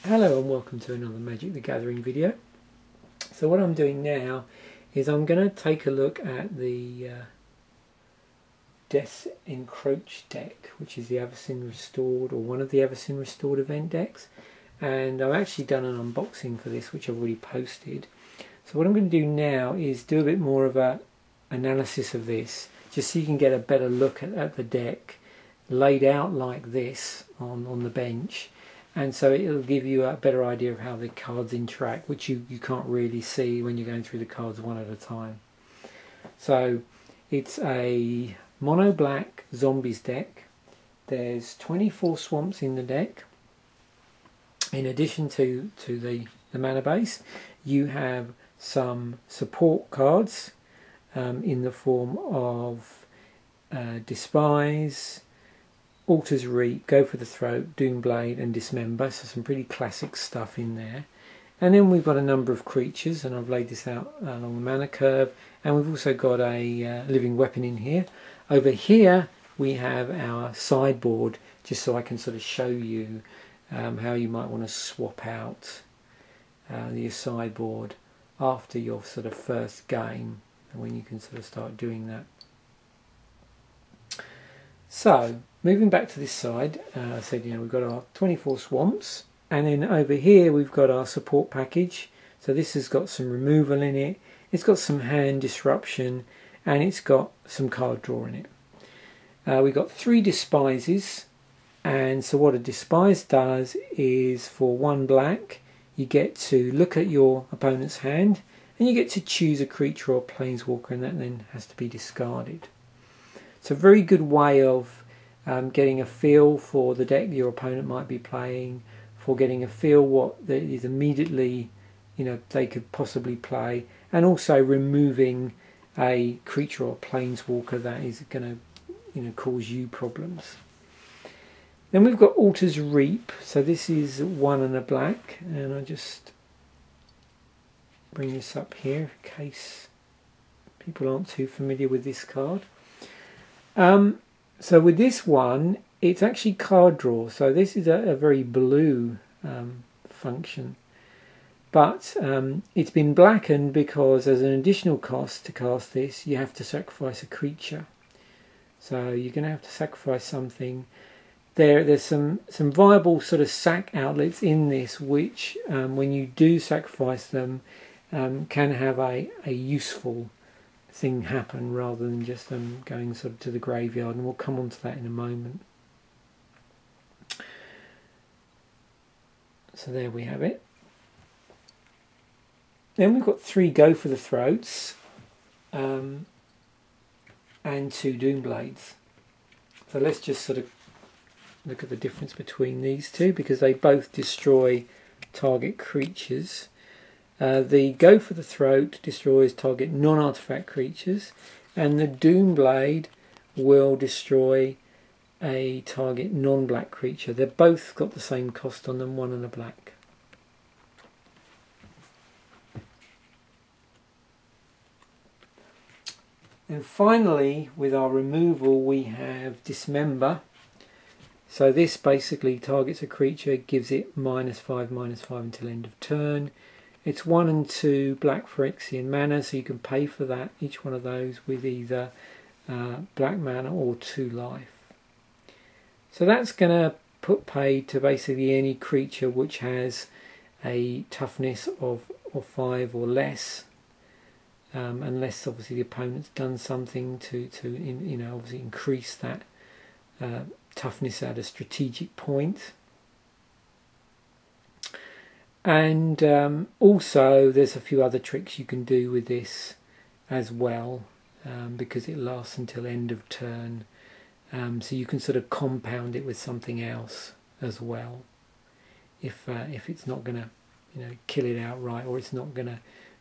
Hello and welcome to another Magic the Gathering video. So what I'm doing now is I'm going to take a look at the Encroach deck, which is the Avacyn Restored, or one of the Avacyn Restored event decks. And I've actually done an unboxing for this, which I've already posted. So what I'm going to do now is do a bit more of a analysis of this, just so you can get a better look at the deck laid out like this on the bench. And so it'll give you a better idea of how the cards interact, which you can't really see when you're going through the cards one at a time. So it's a mono black zombies deck. There's 24 swamps in the deck. In addition to the mana base, you have some support cards in the form of Despise, Altar's Reap, Go for the Throat, Doomblade and Dismember, so some pretty classic stuff in there. And then we've got a number of creatures, and I've laid this out along the mana curve, and we've also got a living weapon in here. Over here we have our sideboard, just so I can sort of show you how you might want to swap out your sideboard after your sort of first game, and when you can sort of start doing that. So moving back to this side, I said, we've got our 24 swamps, and then over here we've got our support package. So this has got some removal in it, it's got some hand disruption, and it's got some card draw in it. We've got 3 despises, and so what a despise does is, for 1 black, you get to look at your opponent's hand, and you get to choose a creature or planeswalker, and that then has to be discarded. It's a very good way of getting a feel for the deck your opponent might be playing, for getting a feel what is immediately they could possibly play, and also removing a creature or planeswalker that is going to cause you problems. Then we've got Altar's Reap. So this is 1 and a black, and I'll just bring this up here in case people aren't too familiar with this card. So with this one, it's actually card draw. So this is a very blue function, but it's been blackened because as an additional cost to cast this, you have to sacrifice a creature. So you're going to have to sacrifice something. There's some viable sort of sack outlets in this, which when you do sacrifice them, can have a useful thing happen rather than just them going sort of to the graveyard, and we'll come on to that in a moment. So there we have it. Then we've got 3 Go for the Throats and 2 Doomblades. So let's just sort of look at the difference between these two, because they both destroy target creatures. The Go for the Throat destroys target non-artifact creatures, and the Doomblade will destroy a target non-black creature. They've both got the same cost on them, 1 and a black. And finally, with our removal, we have Dismember. So this basically targets a creature, gives it -5/-5 until end of turn. It's 1 and 2 black Phyrexian mana, so you can pay for that, each one of those, with either black mana or 2 life. So that's going to put paid to basically any creature which has a toughness of 5 or less, unless obviously the opponent's done something to obviously increase that toughness at a strategic point. And also there's a few other tricks you can do with this as well, because it lasts until end of turn, so you can sort of compound it with something else as well, if it's not going to kill it outright, or it's not going to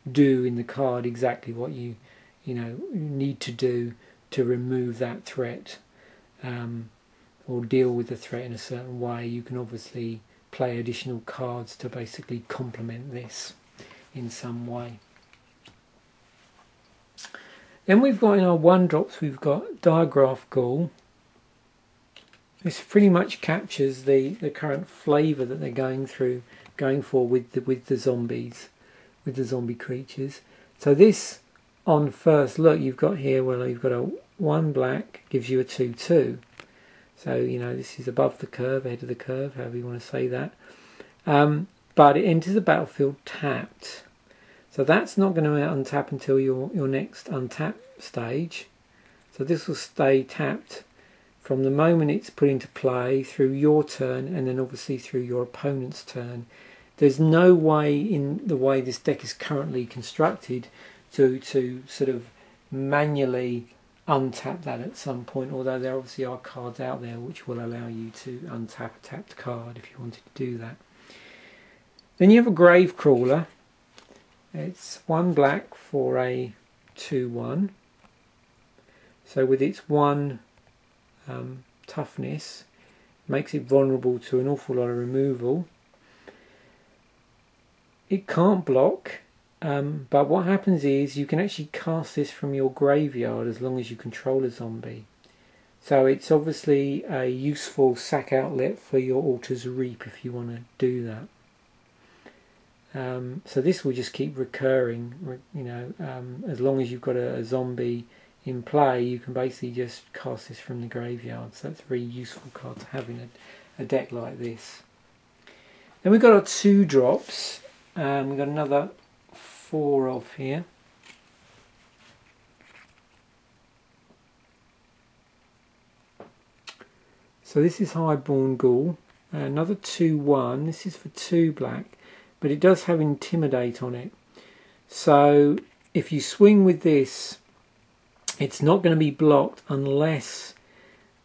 do in the card exactly what you need to do to remove that threat, or deal with the threat in a certain way. You can obviously play additional cards to basically complement this in some way. Then we've got in our 1-drops, we've got Diagraph Ghoul, This pretty much captures the current flavour that they're going for with the zombies, with the zombie creatures. So this, on first look, you've got here, well, you've got a 1 black gives you a 2/2. So, you know, this is above the curve, ahead of the curve, however you want to say that. But it enters the battlefield tapped. So that's not going to untap until your next untap stage. So this will stay tapped from the moment it's put into play through your turn, and then obviously through your opponent's turn. There's no way, in the way this deck is currently constructed, to sort of manually untap that at some point, although there obviously are cards out there which will allow you to untap a tapped card if you wanted to do that. Then you have a Grave Crawler. It's 1 black for a 2/1. So with its 1 toughness, makes it vulnerable to an awful lot of removal. It can't block, but what happens is you can actually cast this from your graveyard as long as you control a zombie. So it's obviously a useful sack outlet for your Altar's Reap if you want to do that. So this will just keep recurring, you know, as long as you've got a zombie in play, you can basically just cast this from the graveyard. So that's a very useful card to have in a deck like this. Then we've got our 2 drops. We've got another 4 of here. So this is highbornghoul, another 2/1. This is for 2 black, but it does have Intimidate on it. So if you swing with this, it's not going to be blocked unless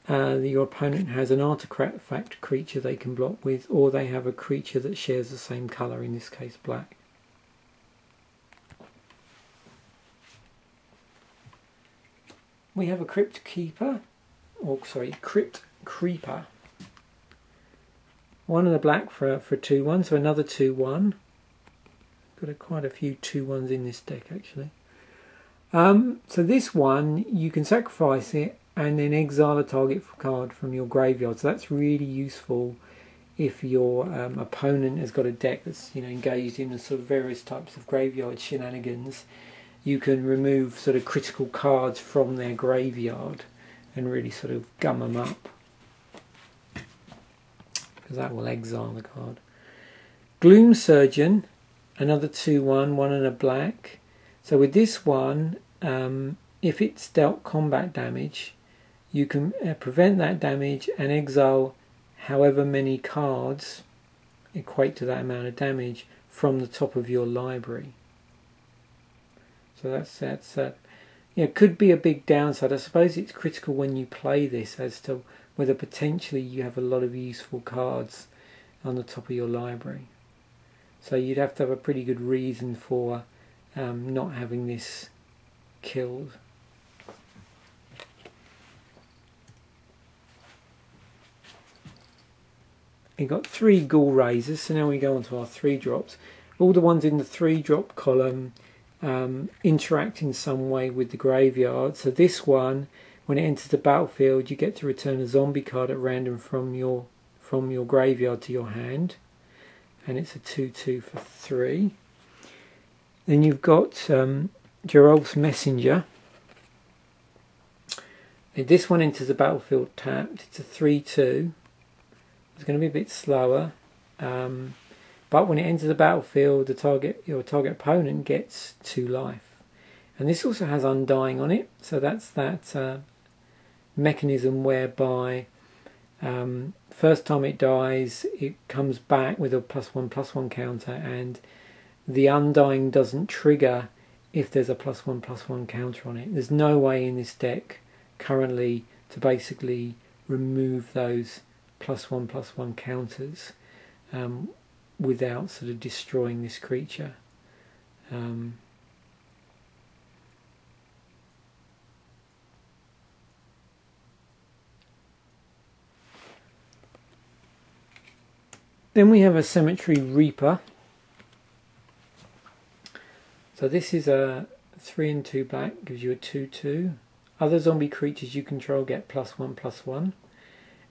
your opponent has an artifact creature they can block with, or they have a creature that shares the same colour, in this case black. We have a Crypt Keeper, or sorry, Crypt Creeper. 1 and a black for 2/1, so another 2/1. Got quite a few 2/1s in this deck actually. So this one, you can sacrifice it and then exile a target card from your graveyard. So that's really useful if your opponent has got a deck that's, you know, engaged in the sort of various types of graveyard shenanigans. You can remove sort of critical cards from their graveyard and really sort of gum them up, because that will exile the card. Gloom Surgeon, another 2/1, 1 and a black. So with this one, if it's dealt combat damage, you can prevent that damage and exile however many cards equate to that amount of damage from the top of your library. So that's you know, could be a big downside. I suppose it's critical when you play this as to whether potentially you have a lot of useful cards on the top of your library. So you'd have to have a pretty good reason for not having this killed. You've got 3 Ghoul Raisers, so now we go on to our 3 drops. All the ones in the 3 drop column interact in some way with the graveyard. So this one, when it enters the battlefield, you get to return a zombie card at random from your graveyard to your hand, and it's a 2/2 for 3. Then you've got Geralt's Messenger. This one enters the battlefield tapped. It's a 3/2. It's going to be a bit slower, but when it enters the battlefield, your target opponent gets 2 life. And this also has Undying on it, so that's that mechanism whereby first time it dies, it comes back with a +1/+1 counter, and the Undying doesn't trigger if there's a +1/+1 counter on it. There's no way in this deck currently to basically remove those +1/+1 counters without sort of destroying this creature. Then we have a Cemetery Reaper. So this is a 3 and 2 black, gives you a 2/2. Other zombie creatures you control get +1/+1.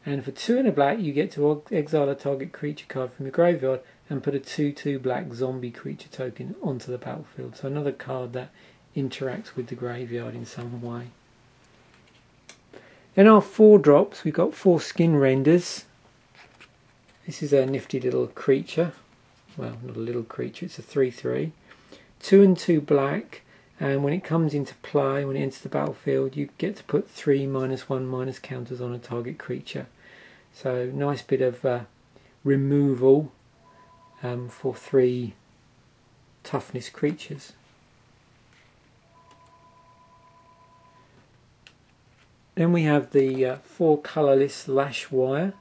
And for 2 and a black, you get to exile a target creature card from your graveyard and put a 2/2 black zombie creature token onto the battlefield. So another card that interacts with the graveyard in some way. In our 4 drops, we've got 4 skin renders. This is a nifty little creature. Well, not a little creature, it's a 3/3. 2 and 2 black, and when it comes into play, when it enters the battlefield, you get to put 3 -1/- counters on a target creature. So nice bit of removal for 3 toughness creatures. Then we have the 4 colorless Lash Withe.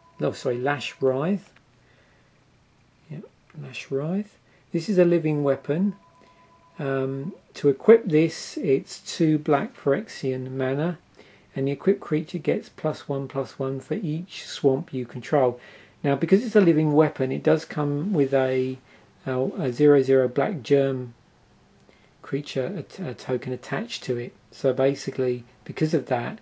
Yep, Lash Withe. This is a living weapon. To equip this, it's 2 black Phyrexian mana, and the equipped creature gets +1/+1 for each swamp you control. Now, because it's a living weapon, it does come with a 0/0 black germ creature a token attached to it. So basically, because of that,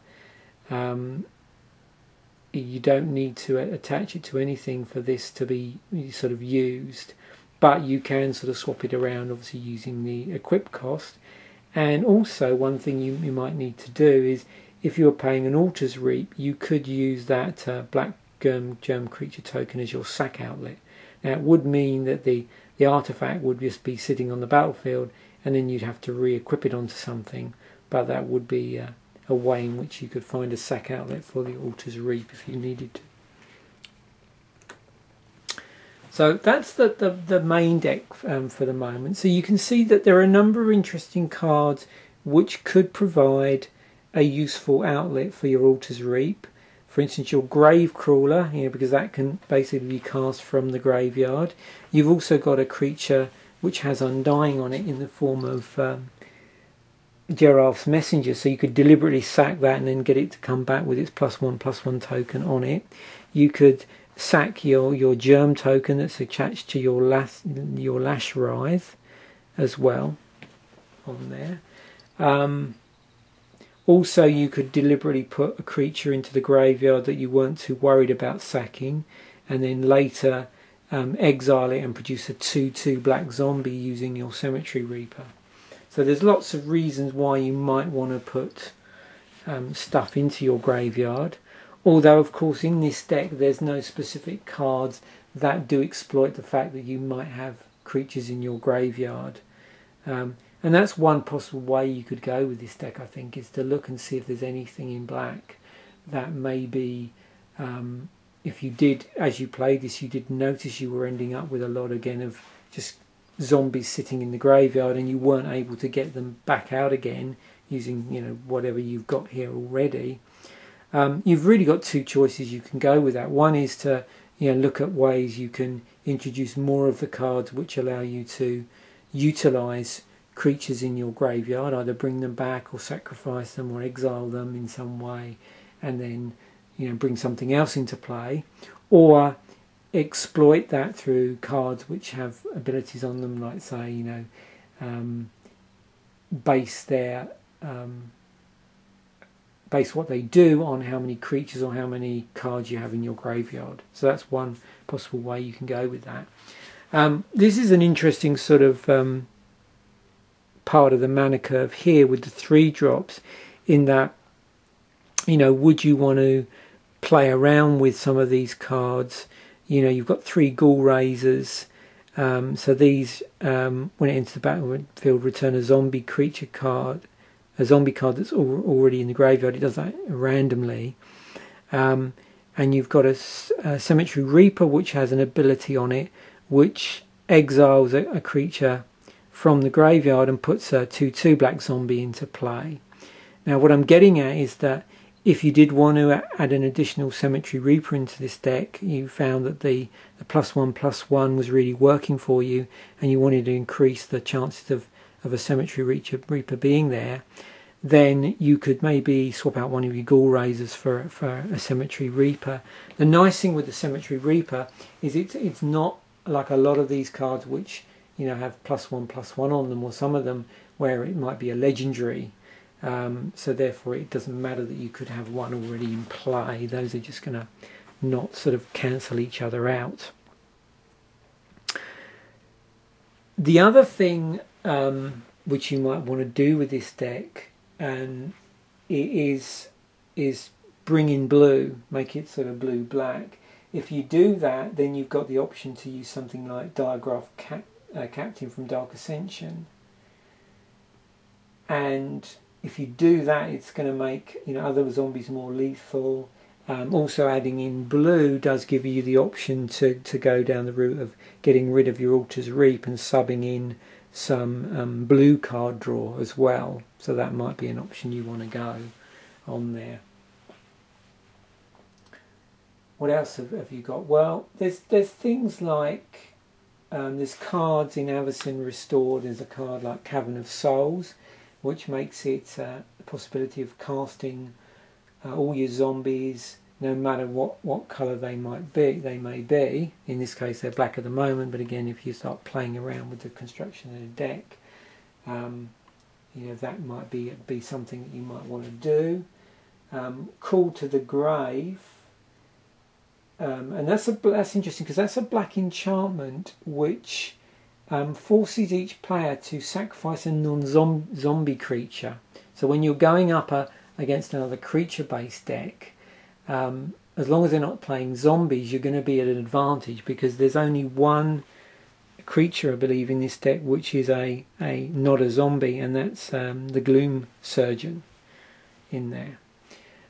you don't need to attach it to anything for this to be sort of used, but you can sort of swap it around, obviously using the equip cost. And also, one thing you might need to do is, if you were paying an Altar's Reap, you could use that black germ creature token as your sack outlet. Now, it would mean that the artifact would just be sitting on the battlefield, and then you'd have to re-equip it onto something, but that would be a way in which you could find a sack outlet for the Altar's Reap if you needed to. So that's the main deck for the moment. So you can see that there are a number of interesting cards which could provide a useful outlet for your Altar's Reap. For instance, your Grave Crawler, because that can basically be cast from the graveyard. You've also got a creature which has Undying on it in the form of Giraffe's Messenger, so you could deliberately sack that and then get it to come back with its +1/+1 token on it. You could sack your germ token that's attached to your Lash Withe as well on there. Also, you could deliberately put a creature into the graveyard that you weren't too worried about sacking, and then later exile it and produce a 2/2 black zombie using your Cemetery Reaper. So there's lots of reasons why you might want to put stuff into your graveyard. Although, of course, in this deck there's no specific cards that do exploit the fact that you might have creatures in your graveyard. And that's one possible way you could go with this deck, I think, is to look and see if there's anything in black that maybe, if you did, as you played this, you did notice you were ending up with a lot, again, of just zombies sitting in the graveyard and you weren't able to get them back out again using, whatever you've got here already. You've really got 2 choices you can go with that. One is to look at ways you can introduce more of the cards which allow you to utilize creatures in your graveyard, either bring them back or sacrifice them or exile them in some way, and then bring something else into play, or exploit that through cards which have abilities on them, like say base what they do on how many creatures or how many cards you have in your graveyard. So that's one possible way you can go with that. This is an interesting sort of part of the mana curve here with the 3 drops, in that would you want to play around with some of these cards? You've got 3 Ghoul Raisers, so these when it enters the battlefield return a zombie creature card, a zombie card that's already in the graveyard. It does that randomly. And you've got a Cemetery Reaper which has an ability on it which exiles a creature from the graveyard and puts a 2/2 black zombie into play. Now what I'm getting at is that if you did want to add an additional Cemetery Reaper into this deck, you found that the +1/+1 was really working for you, and you wanted to increase the chances of a Cemetery Reaper being there, then you could maybe swap out one of your Ghoul Raisers for a Cemetery Reaper. The nice thing with the Cemetery Reaper is it's not like a lot of these cards which have +1/+1 on them, or some of them where it might be a legendary. So therefore it doesn't matter that you could have one already in play. Those are just going to not sort of cancel each other out. The other thing which you might want to do with this deck is bring in blue, make it sort of blue-black. If you do that, then you've got the option to use something like Diagraph Captain from Dark Ascension. And if you do that, it's going to make other zombies more lethal. Also adding in blue does give you the option to go down the route of getting rid of your Altar's Reap and subbing in some blue card draw as well. So that might be an option you want to go on there. What else have you got? Well, there's things like there's cards in Avacyn Restored. There's a card like Cavern of Souls, which makes it the possibility of casting all your zombies, no matter what colour they may be. In this case, they're black at the moment, but again, if you start playing around with the construction of the deck, that might be something that you might want to do. Call to the Grave. And that's interesting because that's a black enchantment which forces each player to sacrifice a non-zombie creature. So when you're going up against another creature-based deck, as long as they're not playing zombies, you're going to be at an advantage because there's only one creature, I believe, in this deck which is not a zombie, and that's the Gloom Surgeon in there.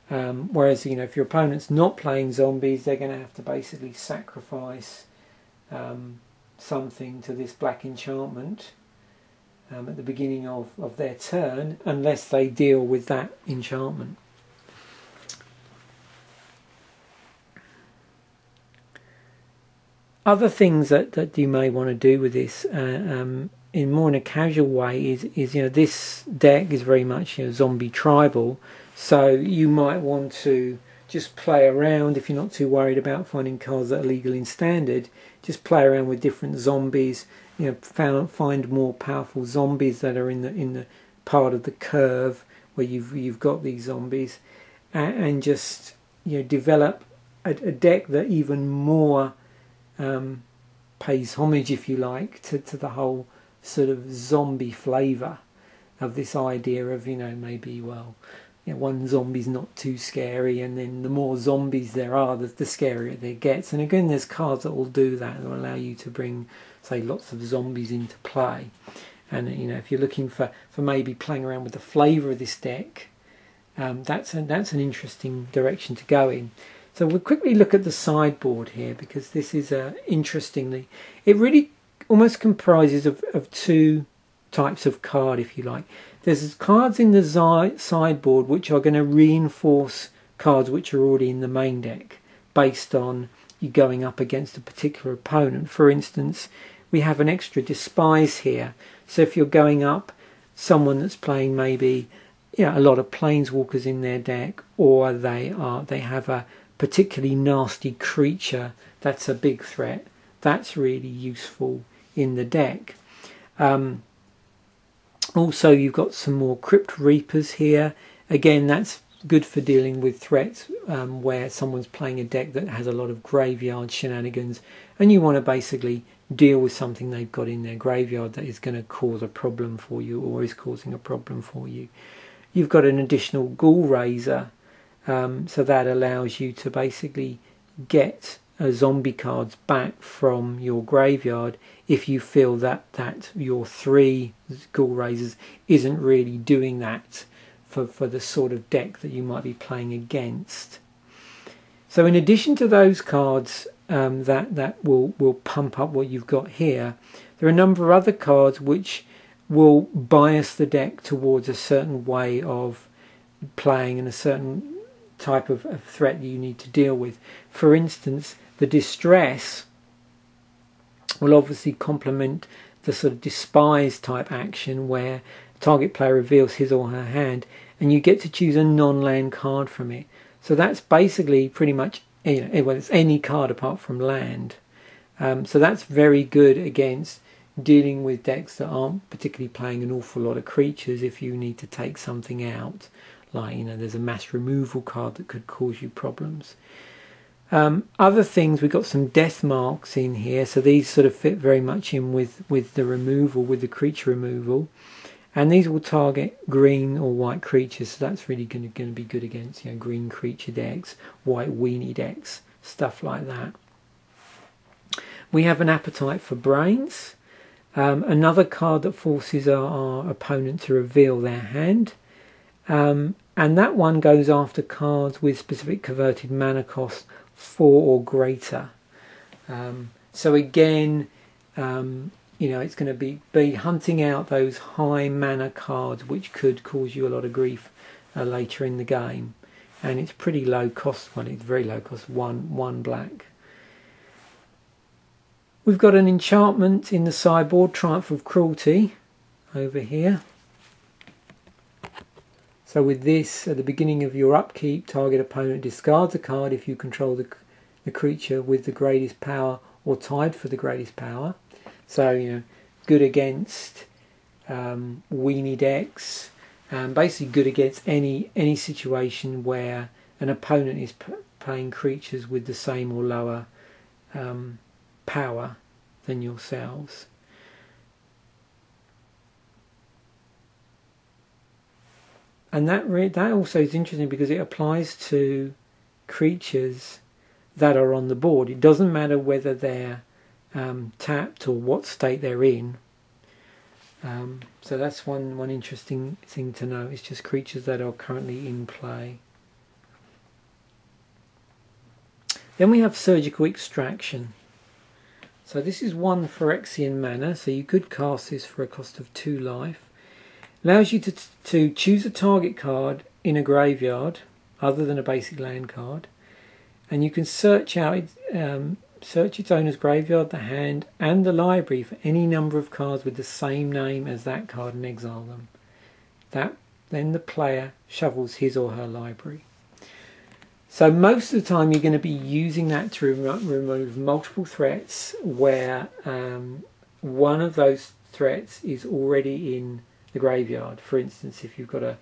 Whereas if your opponent's not playing zombies, they're going to have to basically sacrifice something to this black enchantment at the beginning of their turn, unless they deal with that enchantment. Other things that you may want to do with this in a casual way is this deck is very much zombie tribal. So you might want to just play around if you're not too worried about finding cards that are legal in standard. Just play around with different zombies. Find more powerful zombies that are in the part of the curve where you've got these zombies, and just develop a deck that even more pays homage, if you like, to the whole sort of zombie flavour of this idea of maybe one zombie's not too scary, and then the more zombies there are, the scarier it gets. And again, there's cards that will do that and will allow you to bring, say, lots of zombies into play. And if you're looking for maybe playing around with the flavour of this deck, that's an interesting direction to go in. So we'll quickly look at the sideboard here, because this is interestingly, it really almost comprises of two types of card, if you like. There's cards in the sideboard which are going to reinforce cards which are already in the main deck based on you going up against a particular opponent. For instance, we have an extra despise here. So if you're going up someone that's playing maybe a lot of planeswalkers in their deck, or they have a particularly nasty creature that's a big threat, that's really useful in the deck. Also, you've got some more Crypt Reapers here. Again, that's good for dealing with threats where someone's playing a deck that has a lot of graveyard shenanigans, and you want to basically deal with something they've got in their graveyard that is going to cause a problem for you, or is causing a problem for you. You've got an additional Ghoul Raiser, so that allows you to basically get zombie cards back from your graveyard if you feel that your 3 Ghoul Raisers isn't really doing that for the sort of deck that you might be playing against. So in addition to those cards that will pump up what you've got here, there are a number of other cards which will bias the deck towards a certain way of playing and a certain type of threat you need to deal with. For instance, the Distress will obviously complement the sort of Despise type action where target player reveals his or her hand and you get to choose a non-land card from it. So that's basically pretty much it's any card apart from land. So that's very good against dealing with decks that aren't particularly playing an awful lot of creatures if you need to take something out. Like, there's a mass removal card that could cause you problems. Other things, we've got some death marks in here, so these sort of fit very much in with the removal, with the creature removal. And these will target green or white creatures, so that's really going to be good against, you know, green creature decks, white weenie decks, stuff like that. We have an appetite for brains, another card that forces our opponent to reveal their hand, and that one goes after cards with specific converted mana cost 4 or greater. So again, you know, it's going to be hunting out those high mana cards which could cause you a lot of grief later in the game. And it's pretty low cost. Well, it's very low cost, one black. We've got an enchantment in the sideboard, Triumph of Cruelty, over here. So with this, at the beginning of your upkeep, target opponent discards a card if you control the creature with the greatest power or tied for the greatest power. So, you know, good against weenie decks, basically good against any situation where an opponent is playing creatures with the same or lower power than yourselves. And that also is interesting because it applies to creatures that are on the board. It doesn't matter whether they're tapped or what state they're in. So that's one interesting thing to know. It's just creatures that are currently in play. Then we have Surgical Extraction. So this is 1 Phyrexian mana, so you could cast this for a cost of 2 life. Allows you to choose a target card in a graveyard other than a basic land card, and you can search out search its owner's graveyard, the hand, and the library for any number of cards with the same name as that card and exile them. Then the player shuffles his or her library. So most of the time you're going to be using that to remove multiple threats where one of those threats is already in the graveyard. For instance, if you've got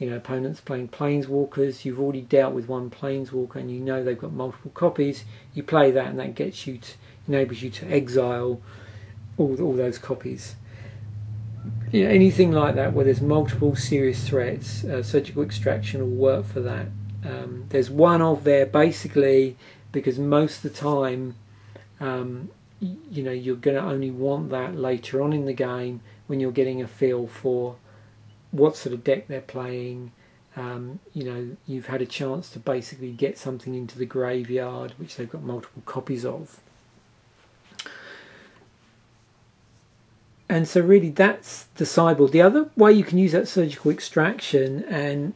opponents playing planeswalkers, you've already dealt with one planeswalker and you know they've got multiple copies, you play that and that gets you enables you to exile all those copies. You know, anything like that where there's multiple serious threats, Surgical Extraction will work for that. There's one of there basically because most of the time you're going to only want that later on in the game when you're getting a feel for what sort of deck they're playing. You've had a chance to basically get something into the graveyard which they've got multiple copies of. And so really that's the sideboard. The other way you can use that Surgical Extraction,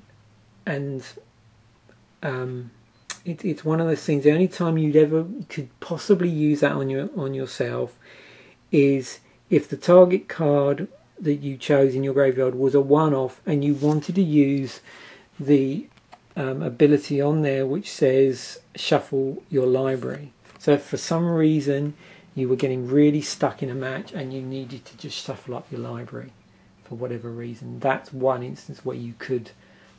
it's one of those things, the only time you'd ever could possibly use that on yourself is if the target card that you chose in your graveyard was a one-off and you wanted to use the ability on there which says shuffle your library. So if for some reason you were getting really stuck in a match and you needed to just shuffle up your library for whatever reason, that's one instance where you could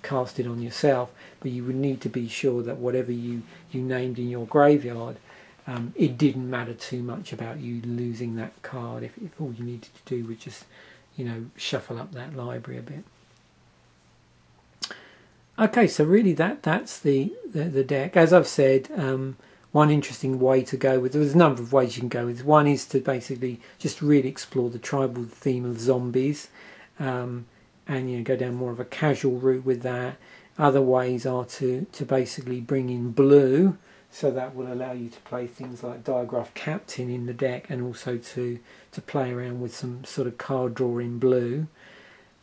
cast it on yourself, but you would need to be sure that whatever you named in your graveyard, it didn't matter too much about you losing that card if all you needed to do was just shuffle up that library a bit. Okay, so really that's the deck. As I've said, one interesting way to go with, there's a number of ways you can go with. One is to basically just really explore the tribal theme of zombies, and go down more of a casual route with that. Other ways are to basically bring in blue, so that will allow you to play things like Diagraph Captain in the deck, and also to play around with some sort of card draw in blue.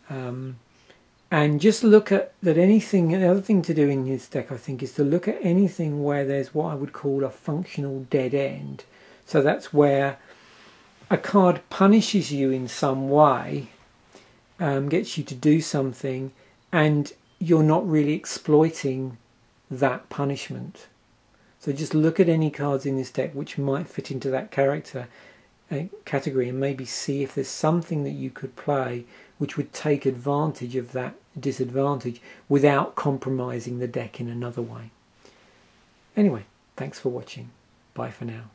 And just look at that anything. The other thing to do in this deck, I think, is to look at anything where there's what I would call a functional dead end. So that's where a card punishes you in some way, gets you to do something, and you're not really exploiting that punishment. So just look at any cards in this deck which might fit into that category and maybe see if there's something that you could play which would take advantage of that disadvantage without compromising the deck in another way. Anyway, Thanks for watching. Bye for now.